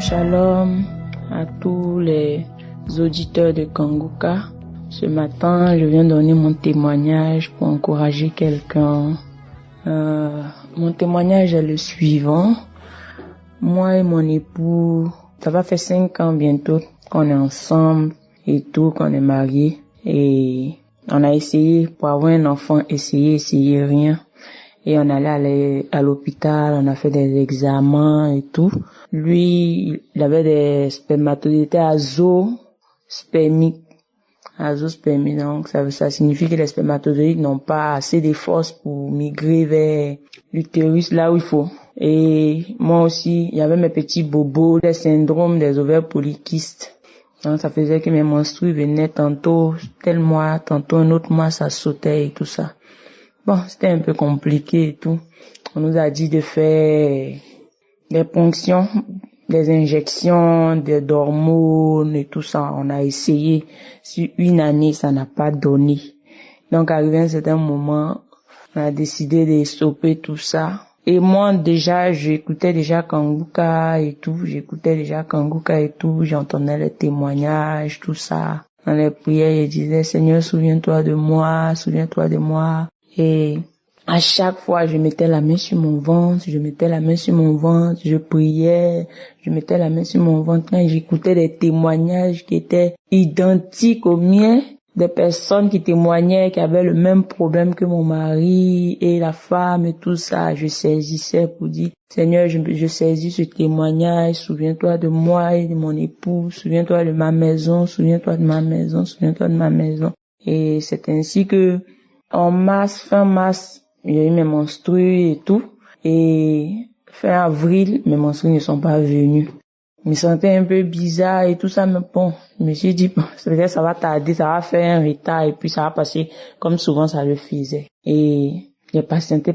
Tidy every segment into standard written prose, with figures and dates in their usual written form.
Shalom à tous les auditeurs de Kanguka. Ce matin, je viens donner mon témoignage pour encourager quelqu'un. Mon témoignage est le suivant. Moi et mon époux, ça va faire 5 ans bientôt qu'on est ensemble et tout, qu'on est mariés. Et on a essayé pour avoir un enfant, essayé rien. Et on allait à l'hôpital, on a fait des examens et tout. Lui, il avait des spermatozoïdes azospermiques. Donc ça signifie que les spermatozoïdes n'ont pas assez de force pour migrer vers l'utérus là où il faut. Et moi aussi, il y avait mes petits bobos, le syndrome des ovaires polykystes. Donc ça faisait que mes menstrues venaient tantôt tel mois, tantôt un autre mois, ça sautait et tout ça. Bon, c'était un peu compliqué et tout. On nous a dit de faire des ponctions, des injections, d'hormones et tout ça. On a essayé. Sur 1 année, ça n'a pas donné. Donc, arrivé à un certain moment, on a décidé de stopper tout ça. Et moi, j'écoutais déjà Kanguka et tout. J'entendais les témoignages, tout ça. Dans les prières, je disais, Seigneur, souviens-toi de moi. Et à chaque fois, je mettais la main sur mon ventre, je priais, je mettais la main sur mon ventre. Quand j'écoutais des témoignages qui étaient identiques aux miens, des personnes qui témoignaient, qui avaient le même problème que mon mari et la femme et tout ça, je saisissais pour dire, Seigneur, je saisis ce témoignage, souviens-toi de moi et de mon époux, souviens-toi de ma maison. Et c'est ainsi que, fin mars, j'ai eu mes menstrues et tout. Et fin avril, mes menstrues ne sont pas venues. Je me sentais un peu bizarre et tout ça, mais bon, je me suis dit, peut-être ça va tarder, ça va faire un retard et puis ça va passer comme souvent ça le faisait. Et j'ai patienté,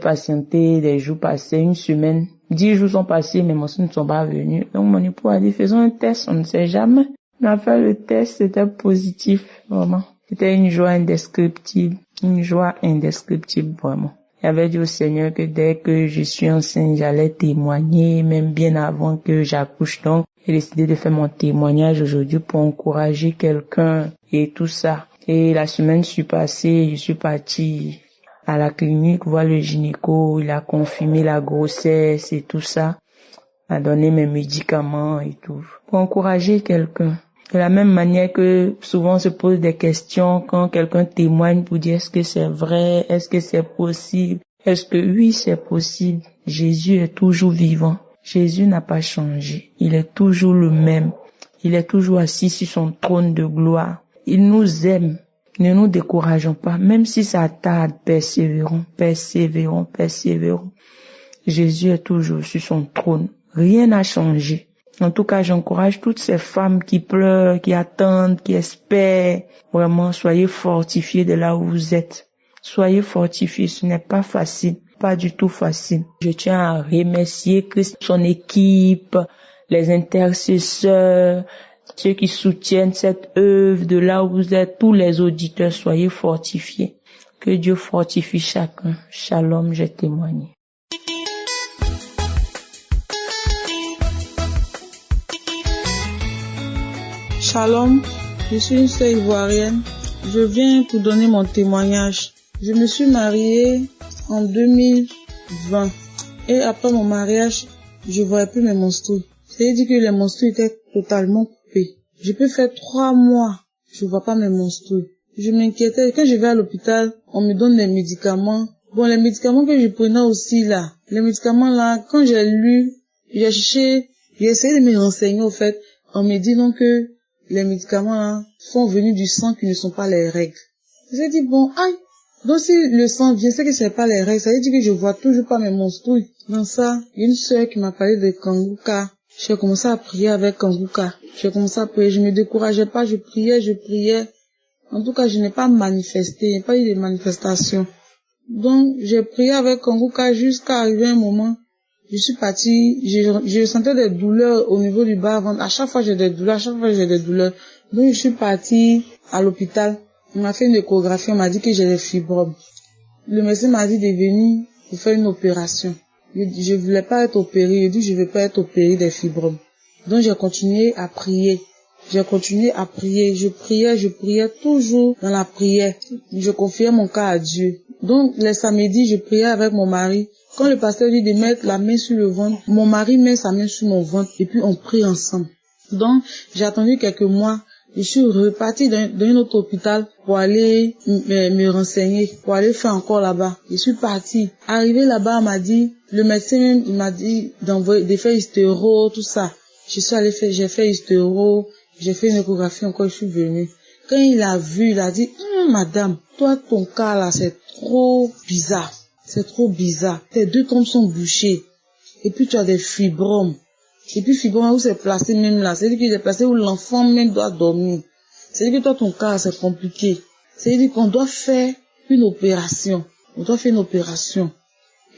des jours passés, 1 semaine, 10 jours sont passés, mes menstrues ne sont pas venues. Donc mon époux a dit, faisons un test, on ne sait jamais. On a fait le test, c'était positif, vraiment. C'était une joie indescriptible, vraiment. J'avais dit au Seigneur que dès que je suis enceinte, j'allais témoigner, même bien avant que j'accouche. Donc, j'ai décidé de faire mon témoignage aujourd'hui pour encourager quelqu'un et tout ça. Et la semaine passée, je suis partie à la clinique voir le gynéco, il a confirmé la grossesse et tout ça, a donné mes médicaments et tout, pour encourager quelqu'un. De la même manière que souvent on se pose des questions quand quelqu'un témoigne pour dire est-ce que c'est vrai, est-ce que c'est possible, est-ce que oui c'est possible. Jésus est toujours vivant. Jésus n'a pas changé. Il est toujours le même. Il est toujours assis sur son trône de gloire. Il nous aime. Ne nous décourageons pas. Même si ça tarde, persévérons. Jésus est toujours sur son trône. Rien n'a changé. En tout cas, j'encourage toutes ces femmes qui pleurent, qui attendent, qui espèrent. Vraiment, soyez fortifiées de là où vous êtes. Soyez fortifiés, ce n'est pas facile, pas du tout facile. Je tiens à remercier Christ, son équipe, les intercesseurs, ceux qui soutiennent cette œuvre de là où vous êtes, tous les auditeurs, soyez fortifiés. Que Dieu fortifie chacun. Shalom, j'ai témoigné. Shalom, je suis une sœur ivoirienne. Je viens pour donner mon témoignage. Je me suis mariée en 2020 et après mon mariage, je voyais plus mes menstrues. C'est-à-dire que les menstrues étaient totalement coupées. Je peux faire 3 mois, je vois pas mes menstrues. Je m'inquiétais. Quand je vais à l'hôpital, on me donne des médicaments. Bon, les médicaments que je prenais aussi là, quand j'ai lu, j'ai cherché, j'ai essayé de me renseigner au fait. On me dit donc que les médicaments là font venir du sang qui ne sont pas les règles. J'ai dit bon, aïe, donc si le sang vient, c'est que c'est pas les règles, ça veut dire que je vois toujours pas mes menstrues. Dans ça, il y a une sœur qui m'a parlé de Kanguka. J'ai commencé à prier avec Kanguka. J'ai commencé à prier, je me décourageais pas, je priais. En tout cas, je n'ai pas manifesté, il n'y a pas eu de manifestation. Donc, j'ai prié avec Kanguka jusqu'à arriver un moment. Je suis partie, je sentais des douleurs au niveau du bas-ventre. À chaque fois, j'ai des douleurs. Donc, je suis partie à l'hôpital. On m'a fait une échographie, on m'a dit que j'ai des fibromes. Le médecin m'a dit de venir pour faire une opération. Je voulais pas être opérée. Je dis, je veux pas être opérée des fibromes. Donc j'ai continué à prier. Je priais toujours dans la prière. Je confiais mon cas à Dieu. Donc les samedis, je priais avec mon mari. Quand le pasteur dit de mettre la main sur le ventre, mon mari met sa main sur mon ventre et puis on prie ensemble. Donc j'ai attendu quelques mois. Je suis repartie dans un autre hôpital pour aller me renseigner, pour aller faire encore là-bas. Je suis partie. Arrivé là-bas, le médecin il m'a dit de faire hystéro, tout ça. Je suis allée faire, j'ai fait hystéro, j'ai fait une échographie encore, je suis venue. Quand il a vu, il a dit, madame, toi, ton cas là, c'est trop bizarre. C'est trop bizarre. Tes deux trompes sont bouchées. Et puis tu as des fibromes. Et puis fibromes où c'est placé même là. C'est-à-dire qu'il est placé où l'enfant même doit dormir. C'est-à-dire que toi, ton cas, c'est compliqué. C'est-à-dire qu'on doit faire une opération. On doit faire une opération.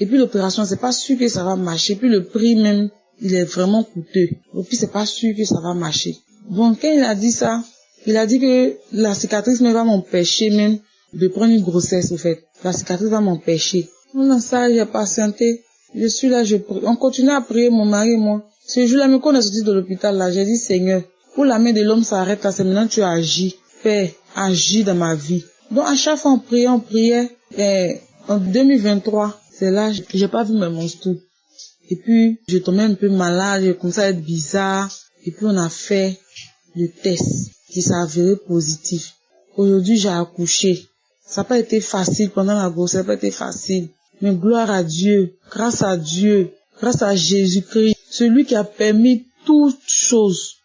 Et puis l'opération, c'est pas sûr que ça va marcher. Puis le prix même, il est vraiment coûteux. Et puis c'est pas sûr que ça va marcher. Bon, quand il a dit ça, il a dit que la cicatrice même va m'empêcher même de prendre une grossesse, au fait. La cicatrice va m'empêcher. Dans ça, j'ai patienté. Je suis là, je prie. On continue à prier, mon mari et moi. Ce jour-là, mais quand on est sorti de l'hôpital, là, j'ai dit, Seigneur, pour la main de l'homme s'arrête là, c'est maintenant que tu agis. Père, agis dans ma vie. Donc, à chaque fois, on priait. Et en 2023, c'est là, j'ai pas vu mes monstres. Et puis, je tombais un peu malade, j'ai commencé à être bizarre. Et puis, on a fait le test qui s'est avéré positif. Aujourd'hui, j'ai accouché. Ça n'a pas été facile pendant la grossesse, ça n'a pas été facile. Mais gloire à Dieu, grâce à Jésus-Christ, celui qui a permis toutes choses.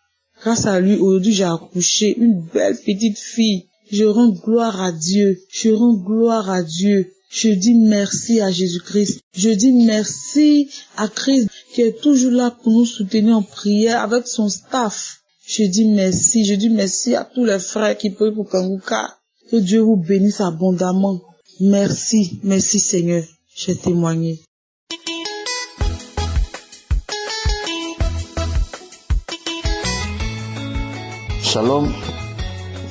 Grâce à lui, aujourd'hui, j'ai accouché une belle petite fille. Je rends gloire à Dieu. Je dis merci à Jésus-Christ. Je dis merci à Christ qui est toujours là pour nous soutenir en prière avec son staff. Je dis merci à tous les frères qui prient pour Kanguka. Que Dieu vous bénisse abondamment. Merci Seigneur. J'ai témoigné. Shalom,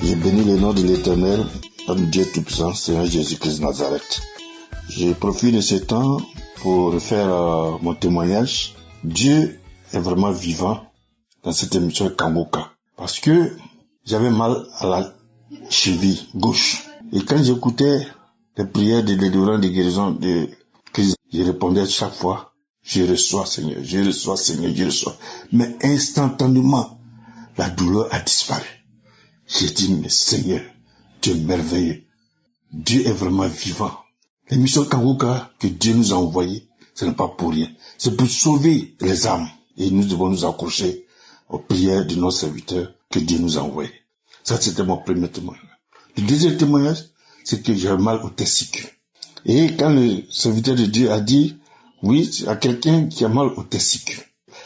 je bénis le nom de l'Éternel, homme Dieu Tout-Puissant, Seigneur Jésus-Christ de Nazareth. Je profite de ce temps pour faire mon témoignage. Dieu est vraiment vivant dans cette émission Kanguka. Parce que j'avais mal à la cheville gauche. Et quand j'écoutais les prières de délivrance, de guérison de Christ, je répondais chaque fois, je reçois Seigneur. Mais instantanément, la douleur a disparu. J'ai dit, mais Seigneur, tu es merveilleux. Dieu est vraiment vivant. L'émission Kanguka que Dieu nous a envoyée, ce n'est pas pour rien. C'est pour sauver les âmes. Et nous devons nous accrocher aux prières de nos serviteurs que Dieu nous a envoyés. Ça, c'était mon premier témoignage. Le deuxième témoignage, c'est que j'ai mal au testicule. Et quand le serviteur de Dieu a dit, oui, il y a quelqu'un qui a mal au testicule.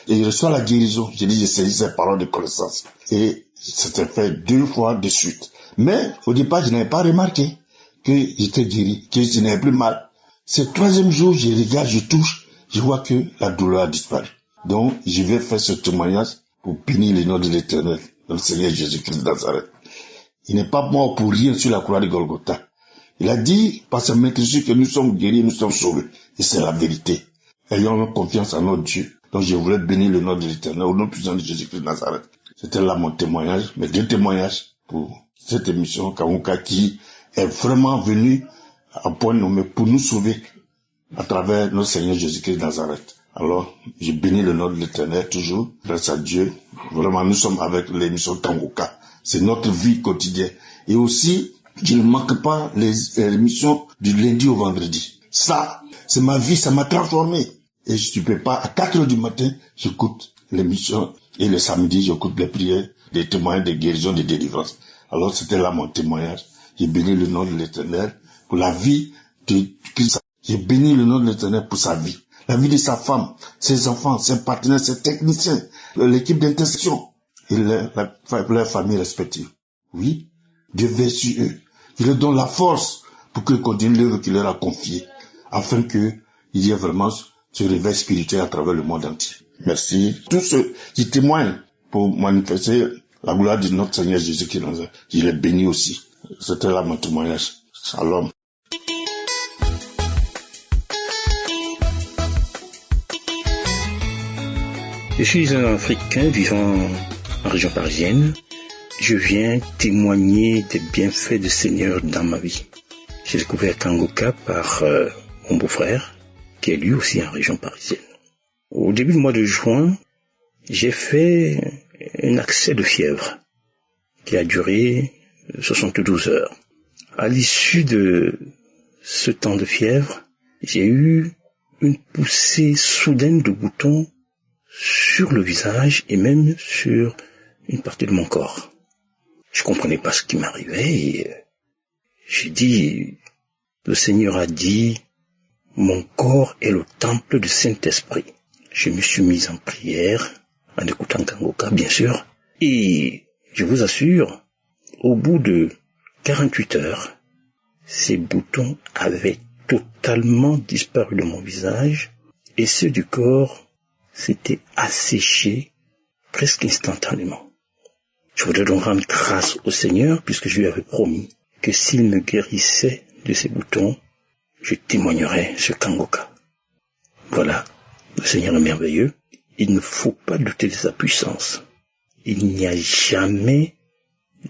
Et il reçoit la guérison. J'ai dit, j'ai saisi ces paroles de connaissance. Et c'était fait 2 fois de suite. Mais, au départ, je n'avais pas remarqué que j'étais guéri, que je n'avais plus mal. Ce 3e jour, je regarde, je touche, je vois que la douleur a disparu. Donc, je vais faire ce témoignage pour bénir le nom de l'Éternel, le Seigneur Jésus-Christ de Nazareth. Il n'est pas mort pour rien sur la croix de Golgotha. Il a dit, par sa maîtrise, que nous sommes guéris, nous sommes sauvés. Et c'est la vérité. Ayons confiance en notre Dieu. Donc je voulais bénir le nom de l'Éternel, au nom puissant de Jésus-Christ de Nazareth. C'était là mon témoignage, mes 2 témoignages pour cette émission Kanguka qui est vraiment venue à point nommé pour nous sauver à travers notre Seigneur Jésus-Christ de Nazareth. Alors, je bénis le nom de l'Éternel toujours, grâce à Dieu. Vraiment, nous sommes avec l'émission Kanguka. C'est notre vie quotidienne. Et aussi, je ne manque pas les émissions du lundi au vendredi. Ça, c'est ma vie, ça m'a transformé. Et je ne peux pas, à 4 heures du matin, j'écoute l'émission. Et le samedi, j'écoute les prières, les témoignages de guérison, de délivrance. Alors, c'était là mon témoignage. J'ai béni le nom de l'Éternel pour la vie de Christ. J'ai béni le nom de l'Éternel pour sa vie. La vie de sa femme, ses enfants, ses partenaires, ses techniciens, l'équipe d'intercession et leur famille respective. Oui, Dieu veille sur eux. Il leur donne la force pour qu'ils continuent l'œuvre qu'il leur a confiée, afin qu'il y ait vraiment ce réveil spirituel à travers le monde entier. Merci. Tous ceux qui témoignent pour manifester la gloire de notre Seigneur Jésus-Christ, je les bénis aussi. C'était là mon témoignage. Shalom. Je suis un Africain vivant en région parisienne. Je viens témoigner des bienfaits du Seigneur dans ma vie. J'ai découvert Kangoka par mon beau-frère, qui est lui aussi en région parisienne. Au début du mois de juin, j'ai fait un accès de fièvre qui a duré 72 heures. À l'issue de ce temps de fièvre, j'ai eu une poussée soudaine de boutons sur le visage et même sur une partie de mon corps. Je comprenais pas ce qui m'arrivait et j'ai dit, le Seigneur a dit, mon corps est le temple du Saint-Esprit. Je me suis mis en prière, en écoutant Kangoka, bien sûr, et je vous assure, au bout de 48 heures, ces boutons avaient totalement disparu de mon visage et ceux du corps s'étaient asséchés presque instantanément. Je voudrais donc rendre grâce au Seigneur puisque je lui avais promis que s'il me guérissait de ces boutons, je témoignerais sur Kangoka. Voilà, le Seigneur est merveilleux. Il ne faut pas douter de sa puissance. Il n'y a jamais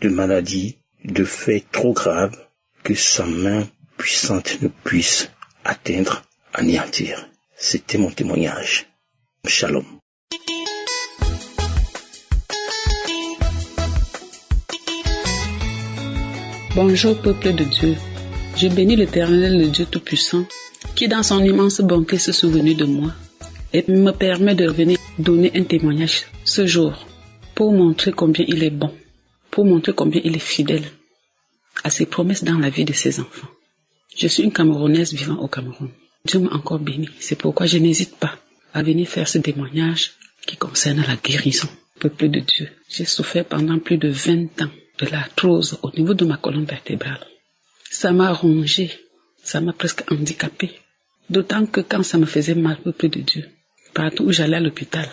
de maladie, de fait trop grave que sa main puissante ne puisse atteindre, anéantir. C'était mon témoignage. Shalom. Bonjour peuple de Dieu. Je bénis l'Éternel, le Dieu Tout-Puissant, qui dans son immense bonté se souvenu de moi et me permet de venir donner un témoignage ce jour pour montrer combien il est bon, pour montrer combien il est fidèle à ses promesses dans la vie de ses enfants. Je suis une Camerounaise vivant au Cameroun. Dieu m'a encore béni. C'est pourquoi je n'hésite pas à venir faire ce témoignage qui concerne la guérison. Peuple de Dieu, j'ai souffert pendant plus de 20 ans de l'arthrose au niveau de ma colonne vertébrale. Ça m'a rongé, ça m'a presque handicapé. D'autant que quand ça me faisait mal, peuple de Dieu, partout où j'allais à l'hôpital,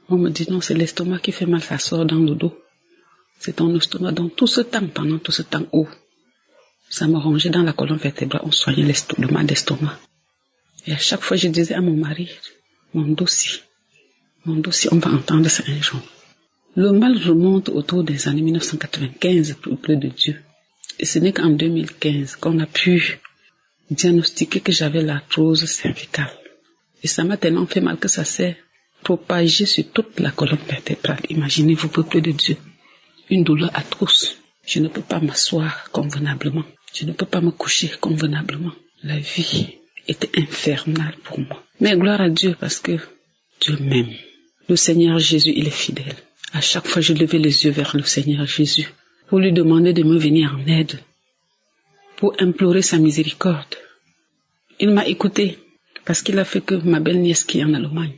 on me dit non, c'est l'estomac qui fait mal, ça sort dans le dos. C'est ton estomac. Donc tout ce temps, pendant tout ce temps où ça me rongeait dans la colonne vertébrale, on soignait le mal d'estomac. Et à chaque fois, je disais à mon mari, mon dossier, on va entendre ça un jour. Le mal remonte autour des années 1995, peuple de Dieu. Et ce n'est qu'en 2015 qu'on a pu diagnostiquer que j'avais l'arthrose cervicale. Et ça m'a tellement fait mal que ça s'est propagé sur toute la colonne vertébrale. Imaginez-vous, peuple de Dieu, une douleur atroce. Je ne peux pas m'asseoir convenablement. Je ne peux pas me coucher convenablement. La vie était infernale pour moi. Mais gloire à Dieu parce que Dieu m'aime. Le Seigneur Jésus, il est fidèle. À chaque fois, je levais les yeux vers le Seigneur Jésus pour lui demander de me venir en aide, pour implorer sa miséricorde. Il m'a écouté parce qu'il a fait que ma belle-nièce qui est en Allemagne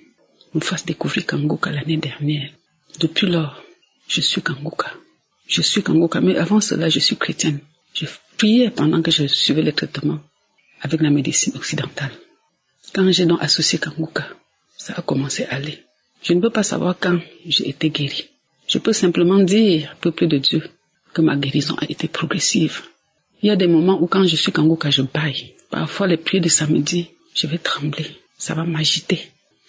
me fasse découvrir Kangoka l'année dernière. Depuis lors, je suis Kangoka. Je suis Kangoka, mais avant cela, je suis chrétienne. Je priais pendant que je suivais les traitements avec la médecine occidentale. Quand j'ai donc associé Kangoka, ça a commencé à aller. Je ne peux pas savoir quand j'ai été guérie. Je peux simplement dire, peuple de Dieu, que ma guérison a été progressive. Il y a des moments où quand je suis Kangoka, je bâille. Parfois, les prières de samedi, je vais trembler. Ça va m'agiter.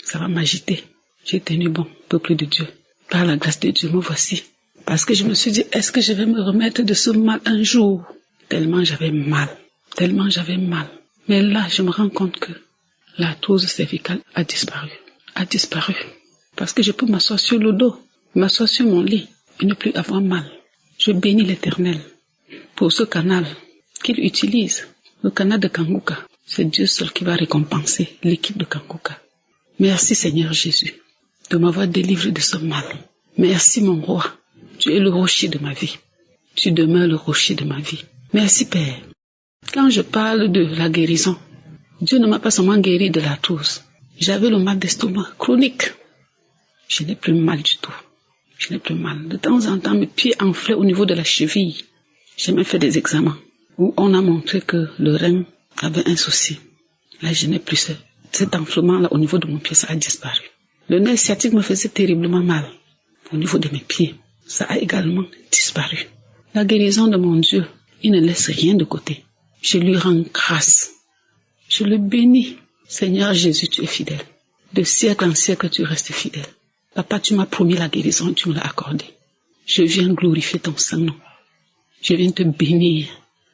Ça va m'agiter. J'ai tenu bon, peuple de Dieu. Par la grâce de Dieu, me voici. Parce que je me suis dit, est-ce que je vais me remettre de ce mal un jour? Tellement j'avais mal. Tellement j'avais mal. Mais là, je me rends compte que l'arthrose cervicale a disparu. A disparu. Parce que je peux m'asseoir sur le dos, m'asseoir sur mon lit et ne plus avoir mal. Je bénis l'Éternel pour ce canal qu'il utilise, le canal de Kangoka. C'est Dieu seul qui va récompenser l'équipe de Kangoka. Merci Seigneur Jésus de m'avoir délivré de ce mal. Merci mon roi, tu es le rocher de ma vie. Tu demeures le rocher de ma vie. Merci Père. Quand je parle de la guérison, Dieu ne m'a pas seulement guéri de l'arthrose. J'avais le mal d'estomac chronique. Je n'ai plus mal du tout. Je n'ai plus mal. De temps en temps, mes pieds enflaient au niveau de la cheville. J'ai même fait des examens où on a montré que le rein avait un souci. Là, je n'ai plus cet enflement-là au niveau de mon pied, ça a disparu. Le nerf sciatique me faisait terriblement mal au niveau de mes pieds. Ça a également disparu. La guérison de mon Dieu, il ne laisse rien de côté. Je lui rends grâce. Je le bénis. Seigneur Jésus, tu es fidèle. De siècle en siècle, tu restes fidèle. Papa, tu m'as promis la guérison, tu me l'as accordée. Je viens glorifier ton Saint-Nom. Je viens te bénir.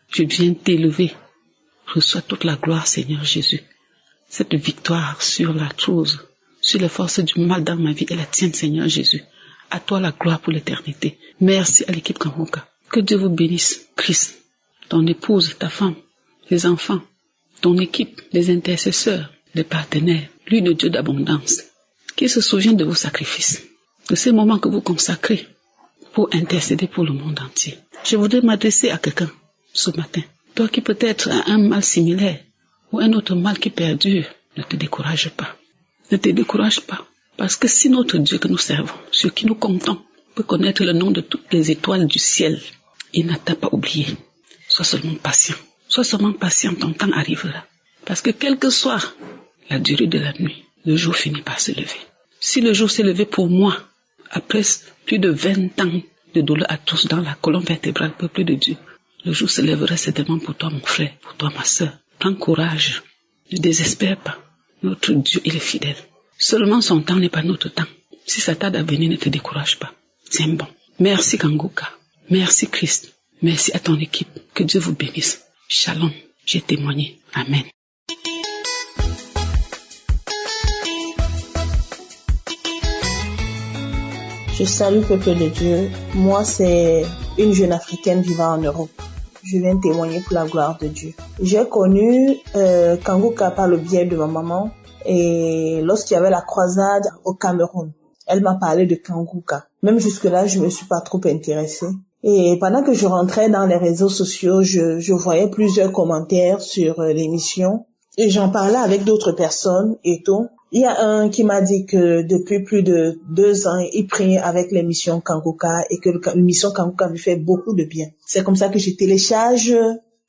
Je viens t'élever. Reçois toute la gloire, Seigneur Jésus. Cette victoire sur la chose, sur les forces du mal dans ma vie est la tienne, Seigneur Jésus. À toi la gloire pour l'éternité. Merci à l'équipe Kanguka. Que Dieu vous bénisse, Christ, ton épouse, ta femme, les enfants, ton équipe, les intercesseurs, les partenaires, lui de Dieu d'abondance, qui se souvient de vos sacrifices, de ces moments que vous consacrez pour intercéder pour le monde entier. Je voudrais m'adresser à quelqu'un ce matin. Toi qui peut-être as un mal similaire ou un autre mal qui perdure, ne te décourage pas. Ne te décourage pas. Parce que si notre Dieu que nous servons, sur qui nous comptons, peut connaître le nom de toutes les étoiles du ciel, il n'a pas oublié. Sois seulement patient. Sois seulement patient, ton temps arrivera. Parce que quelle que soit la durée de la nuit, le jour finit par se lever. Si le jour s'est levé pour moi, après plus de 20 ans de douleur à tous dans la colonne vertébrale, peuple de Dieu, le jour se lèvera certainement pour toi, mon frère, pour toi, ma sœur. Prends courage. Ne désespère pas. Notre Dieu, il est fidèle. Seulement son temps n'est pas notre temps. Si ça tarde à venir, ne te décourage pas. C'est bon. Merci Kanguka. Merci Christ. Merci à ton équipe. Que Dieu vous bénisse. Shalom. J'ai témoigné. Amen. Je salue peuple de Dieu. Moi, c'est une jeune africaine vivant en Europe. Je viens témoigner pour la gloire de Dieu. J'ai connu Kanguka par le biais de ma maman. Et lorsqu'il y avait la croisade au Cameroun, elle m'a parlé de Kanguka. Même jusque-là, je me suis pas trop intéressée. Et pendant que je rentrais dans les réseaux sociaux, je voyais plusieurs commentaires sur l'émission. Et j'en parlais avec d'autres personnes et tout. Il y a un qui m'a dit que depuis plus de 2 ans, il prie avec l'émission Kanguka et que l'émission Kanguka lui fait beaucoup de bien. C'est comme ça que je télécharge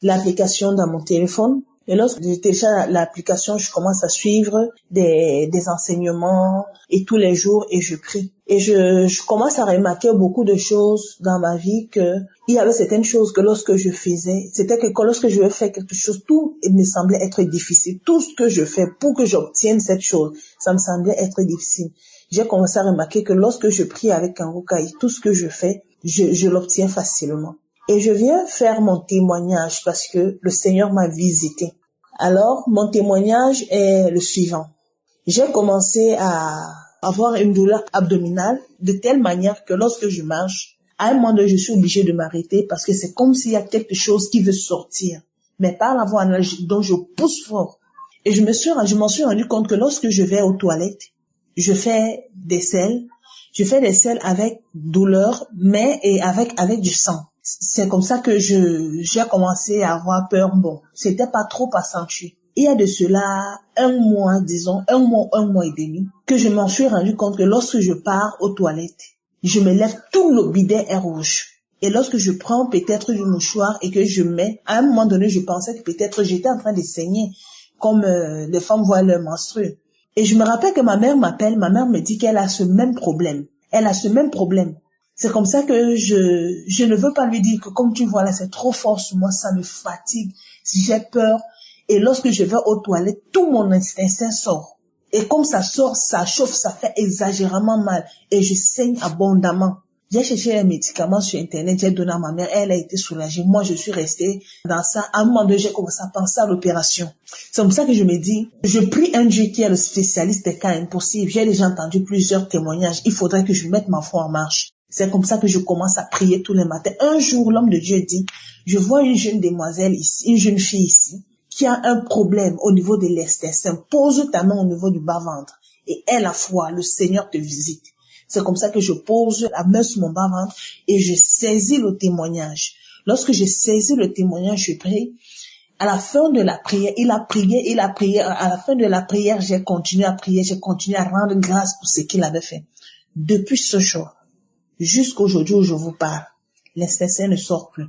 l'application dans mon téléphone. Et lorsque je télécharge l'application, je commence à suivre des enseignements et tous les jours et je prie. Et je commence à remarquer beaucoup de choses dans ma vie que il y avait certaines choses que lorsque je faisais, c'était que lorsque je fais quelque chose, tout me semblait être difficile. Tout ce que je fais pour que j'obtienne cette chose, ça me semblait être difficile. J'ai commencé à remarquer que lorsque je prie avec Kanguka, tout ce que je fais, je l'obtiens facilement. Et je viens faire mon témoignage parce que le Seigneur m'a visité. Alors, mon témoignage est le suivant. J'ai commencé à avoir une douleur abdominale de telle manière que lorsque je marche, à un moment donné, je suis obligée de m'arrêter parce que c'est comme s'il y a quelque chose qui veut sortir. Mais par la voix dont je pousse fort. Et je m'en suis rendu compte que lorsque je vais aux toilettes, je fais des selles. Je fais des selles avec douleur, mais avec du sang. C'est comme ça que j'ai commencé à avoir peur. Bon, c'était pas trop accentué. Il y a de cela un mois et demi, que je m'en suis rendu compte que lorsque je pars aux toilettes, je me lève, tout le bidet est rouge. Et lorsque je prends peut-être du mouchoir et que je mets, à un moment donné, je pensais que peut-être j'étais en train de saigner, comme les femmes voient leur menstrues. Et je me rappelle que ma mère me dit qu'elle a ce même problème. C'est comme ça que je ne veux pas lui dire que comme tu vois là, c'est trop fort sur moi, ça me fatigue, j'ai peur. Et lorsque je vais aux toilettes, tout mon instinct sort. Et comme ça sort, ça chauffe, ça fait exagérément mal. Et je saigne abondamment. J'ai cherché un médicament sur Internet, j'ai donné à ma mère, elle a été soulagée. Moi, je suis restée dans ça. À un moment donné, j'ai commencé à penser à l'opération. C'est comme ça que je me dis, je prie un Dieu qui est le spécialiste des cas impossibles. J'ai déjà entendu plusieurs témoignages. Il faudrait que je mette ma foi en marche. C'est comme ça que je commence à prier tous les matins. Un jour, l'homme de Dieu dit, je vois une jeune demoiselle ici, une jeune fille ici, qui a un problème au niveau de l'intestin. Pose ta main au niveau du bas-ventre. Et aie la foi, le Seigneur te visite. C'est comme ça que je pose la main sur mon bas-ventre et je saisis le témoignage. Lorsque j'ai saisi le témoignage, je prie. À la fin de la prière, il a prié. À la fin de la prière, j'ai continué à prier, j'ai continué à rendre grâce pour ce qu'il avait fait. Depuis ce jour, jusqu'aujourd'hui où je vous parle, l'intestin ne sort plus.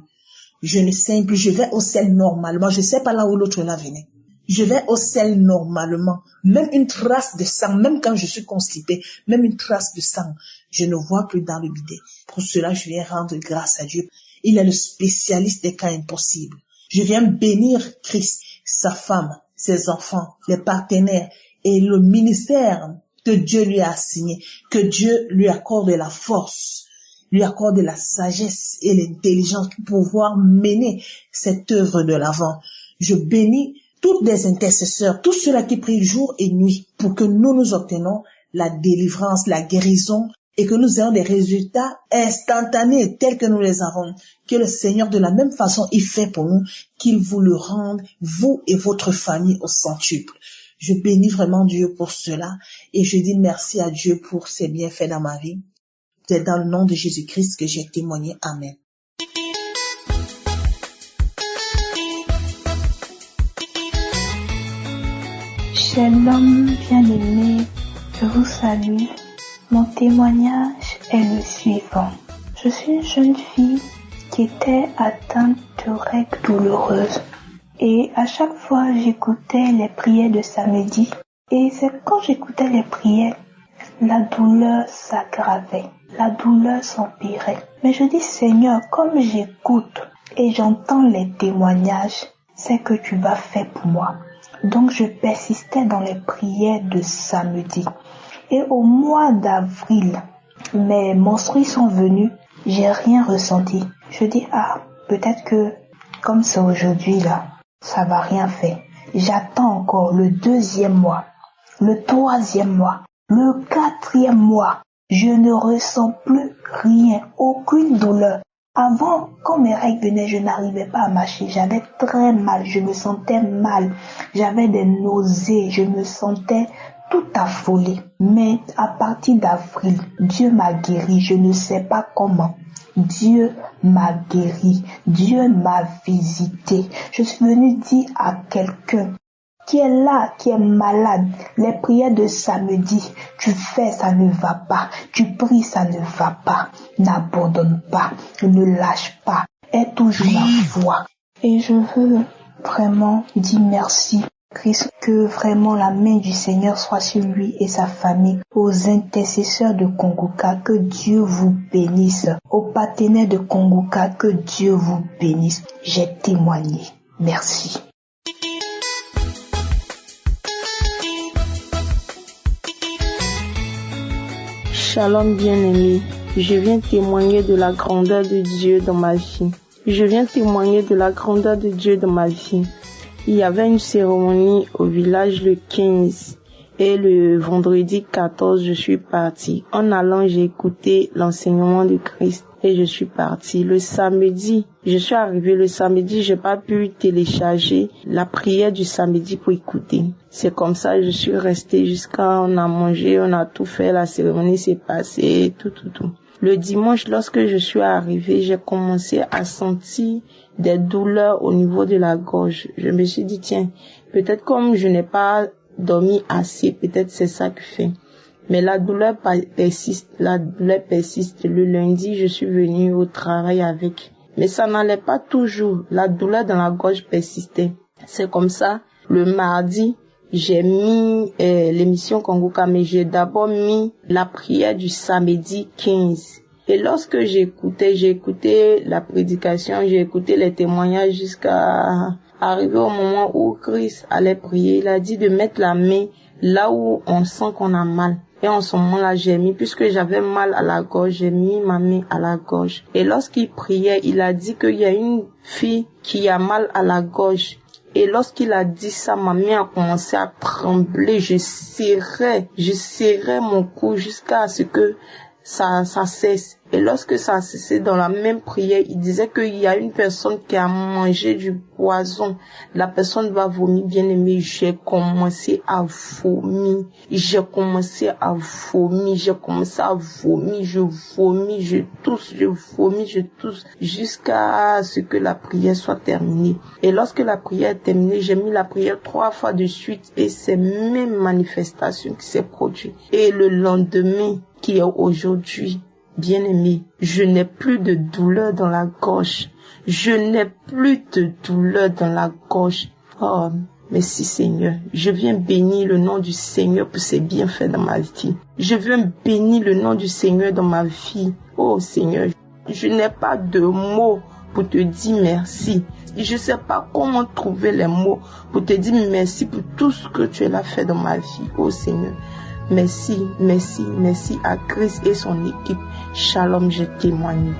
Je ne saigne plus, je vais au sel normalement. Je ne sais pas là où l'autre là venait. Je vais au sel normalement. Même une trace de sang, même quand je suis constipée, même une trace de sang, je ne vois plus dans le bidet. Pour cela, je viens rendre grâce à Dieu. Il est le spécialiste des cas impossibles. Je viens bénir Christ, sa femme, ses enfants, les partenaires et le ministère que Dieu lui a assigné, que Dieu lui accorde la force, lui accorde la sagesse et l'intelligence pour pouvoir mener cette œuvre de l'avant. Je bénis tous les intercesseurs, tous ceux-là qui prient jour et nuit pour que nous obtenions la délivrance, la guérison et que nous ayons des résultats instantanés tels que nous les avons. Que le Seigneur, de la même façon, il fait pour nous, qu'il vous le rende, vous et votre famille au centuple. Je bénis vraiment Dieu pour cela et je dis merci à Dieu pour ses bienfaits dans ma vie. C'est dans le nom de Jésus-Christ que j'ai témoigné. Amen. Shalom bien-aimé, je vous salue. Mon témoignage est le suivant. Je suis une jeune fille qui était atteinte de règles douloureuses. Et à chaque fois, j'écoutais les prières de samedi. Et c'est quand j'écoutais les prières, la douleur s'aggravait, la douleur s'empirait. Mais je dis, Seigneur, comme j'écoute et j'entends les témoignages, c'est que tu vas faire pour moi. Donc je persistais dans les prières de samedi. Et au mois d'avril, mes menstrues sont venues, j'ai rien ressenti. Je dis, peut-être que comme c'est aujourd'hui là, ça va rien faire. J'attends encore le 2e mois, le 3e mois, le 4e mois. Je ne ressens plus rien, aucune douleur. Avant, quand mes règles venaient, je n'arrivais pas à marcher. J'avais très mal, je me sentais mal. J'avais des nausées, je me sentais tout affolée. Mais à partir d'avril, Dieu m'a guéri, je ne sais pas comment. Dieu m'a guéri, Dieu m'a visité. Je suis venue dire à quelqu'un qui est là, qui est malade, les prières de samedi, tu fais, ça ne va pas, tu pries, ça ne va pas, n'abandonne pas, ne lâche pas, aie toujours la foi. Et je veux vraiment dire merci, Christ, que vraiment la main du Seigneur soit sur lui et sa famille, aux intercesseurs de Kongoka, que Dieu vous bénisse, aux partenaires de Kongoka, que Dieu vous bénisse. J'ai témoigné. Merci. Shalom bien-aimé, je viens témoigner de la grandeur de Dieu dans ma vie. Je viens témoigner de la grandeur de Dieu dans ma vie. Il y avait une cérémonie au village le 15 et le vendredi 14, je suis partie. En allant, j'ai écouté l'enseignement de Christ et je suis partie. Le samedi, je suis arrivée le samedi, j'ai pas pu télécharger la prière du samedi pour écouter. C'est comme ça, je suis restée jusqu'à on a mangé, on a tout fait, la cérémonie s'est passée, tout. Le dimanche, lorsque je suis arrivée, j'ai commencé à sentir des douleurs au niveau de la gorge. Je me suis dit, tiens, peut-être comme je n'ai pas dormi assez, peut-être c'est ça qui fait. Mais la douleur persiste. Le lundi, je suis venue au travail avec. Mais ça n'allait pas toujours. La douleur dans la gorge persistait. C'est comme ça, le mardi, j'ai mis l'émission Kongoka, mais j'ai d'abord mis la prière du samedi 15. Et lorsque j'ai écouté la prédication, j'ai écouté les témoignages jusqu'à arriver au moment où Christ allait prier. Il a dit de mettre la main là où on sent qu'on a mal. Et en ce moment-là, j'ai mis, puisque j'avais mal à la gorge, j'ai mis ma main à la gorge. Et lorsqu'il priait, il a dit qu'il y a une fille qui a mal à la gorge. Et lorsqu'il a dit ça, ma main a commencé à trembler. Je serrais mon cou jusqu'à ce que ça cesse. Et lorsque ça a cessé, dans la même prière, il disait qu'il y a une personne qui a mangé du poison. La personne va vomir, bien aimé. J'ai commencé à vomir. Je tousse, jusqu'à ce que la prière soit terminée. Et lorsque la prière est terminée, j'ai mis la prière 3 fois de suite et c'est même manifestation qui s'est produite. Et le lendemain, qui est aujourd'hui, bien-aimé, je n'ai plus de douleur dans la gorge. Oh, merci Seigneur. Je viens bénir le nom du Seigneur pour ses bienfaits dans ma vie. Je viens bénir le nom du Seigneur dans ma vie. Oh Seigneur, je n'ai pas de mots pour te dire merci. Je ne sais pas comment trouver les mots pour te dire merci pour tout ce que tu as fait dans ma vie, oh Seigneur. Merci, merci, merci à Christ et son équipe. Shalom, je témoigne.